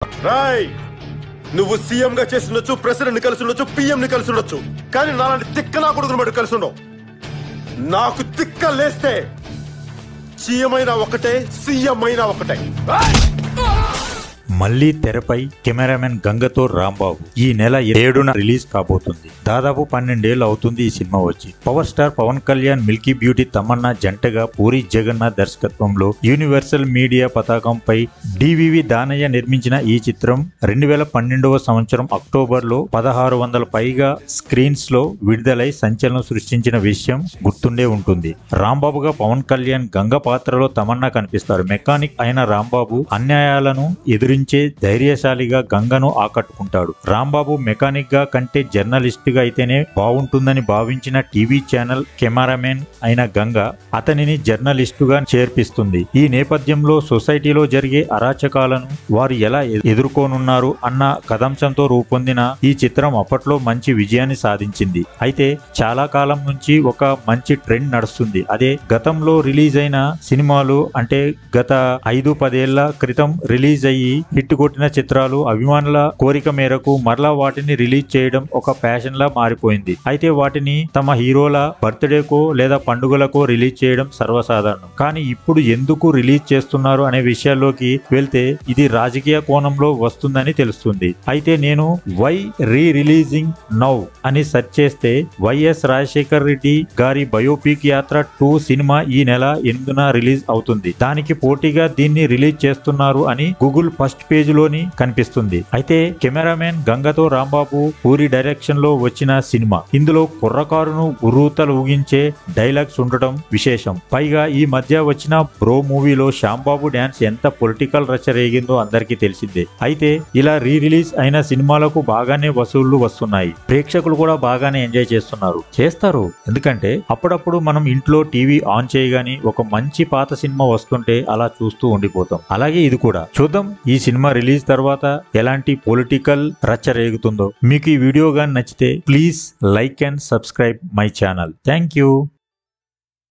రాయ్ నువ్వు సీఎం గా చేస్తుండొచ్చు, ప్రెసిడెంట్ ని కలిసి ఉండొచ్చు, పిఎం ని కలిసి ఉండొచ్చు, కానీ నాలాంటి తిక్క నా కొడుకుని మటు కలిసి ఉండవు. నాకు తిక్క లేస్తే సీఎం అయినా ఒకటే, సీఎం అయినా ఒకటే. మళ్లీ తెరపై కెమెరామెన్ గంగతో రాంబాబు ఈ నెల 7న రిలీజ్ కాబోతుంది. దాదాపు 12 ఏళ్లు అవుతుంది ఈ సినిమా వచ్చి. Power star Pawan Kalyan, milky beauty Tamannaah జంటగా పూరి జగన్నాథ్ దర్శకత్వంలో యూనివర్సల్ మీడియా పతాకంపై డివివి దానయ్య నిర్మించిన ఈ చిత్రం 2012వ సంవత్సరం అక్టోబర్లో 1600 పైగా స్క్రీన్స్ లో విడుదలై సంచలనం సృష్టించిన విషయం గుర్తుండే ఉంటుంది. రాంబాబుగా పవన్ కళ్యాణ్, గంగ పాత్రలో తమన్నా కనిపిస్తారు. మెకానిక్ అయిన రాంబాబు అన్యాయాలను ఎదురించి ధైర్యశాలిగా గంగను ఆకట్టుకుంటాడు. రాంబాబు మెకానిక్ గా కంటే జర్నలిస్ట్ గా అయితేనే బాగుంటుందని భావించిన టీవీ ఛానల్ కెమెరామెన్ అయిన గంగ అతనిని జర్నలిస్టుగా చేర్పిస్తుంది. ఈ నేపథ్యంలో సొసైటీలో జరిగే అరాచకాలను వారు ఎలా ఎదుర్కోనున్నారు అన్న కథాంశంతో రూపొందిన ఈ చిత్రం అప్పట్లో మంచి విజయాన్ని సాధించింది. అయితే చాలా కాలం నుంచి ఒక మంచి ట్రెండ్ నడుస్తుంది. అదే గతంలో రిలీజ్ అయిన సినిమాలు, అంటే గత 5-10 ఏళ్ల క్రితం రిలీజ్ అయ్యి హిట్ కొట్టిన చిత్రాలు అభిమానుల కోరిక మేరకు మరలా వాటిని రిలీజ్ చేయడం ఒక ఫ్యాషన్ లా మారిపోయింది. అయితే వాటిని తమ హీరోల బర్త్డేకో లేదా పండుగలకో రిలీజ్ చేయడం సర్వసాధారణం. కానీ ఇప్పుడు ఎందుకు రిలీజ్ చేస్తున్నారు అనే విషయాల్లోకి వెళ్తే ఇది రాజకీయ కోణంలో వస్తుందని తెలుస్తుంది. అయితే నేను వై రిలీజింగ్ నౌ అని సెర్చ్ చేస్తే వైఎస్ రాజశేఖర్ రెడ్డి గారి బయోపిక్ యాత్ర 2 సినిమా ఈ నెల 8న రిలీజ్ అవుతుంది. దానికి పోటీగా దీన్ని రిలీజ్ చేస్తున్నారు అని గూగుల్ ఫస్ట్ పేజ్ లోని కనిపిస్తుంది. అయితే కెమెరామెన్ గంగతో రాంబాబు పూరి డైరెక్షన్ లో వచ్చిన సినిమా. ఇందులో కుర్రకారును ఉర్రూతలు ఊగించే డైలాగ్స్ ఉండటం విశేషం. పైగా ఈ మధ్య వచ్చిన బ్రో మూవీలో శ్యాంబాబు డాన్స్ ఎంత పొలిటికల్ రచ్చ రేగిందో అందరికీ తెలిసిందే. అయితే ఇలా రిలీజ్ అయిన సినిమాలకు బాగానే వసూళ్లు వస్తున్నాయి. ప్రేక్షకులు కూడా బాగానే ఎంజాయ్ చేస్తారు. ఎందుకంటే అప్పుడప్పుడు మనం ఇంట్లో టీవీ ఆన్ చేయగానే ఒక మంచి పాత సినిమా వస్తుంటే అలా చూస్తూ ఉండిపోతాం. అలాగే ఇది కూడా చూద్దాం ఈ సినిమా రిలీజ్ తర్వాత ఎలాంటి పొలిటికల్ రచ్చ రేగుతుందో. మీకు ఈ వీడియో గాని నచ్చితే please like and subscribe my channel. Thank you.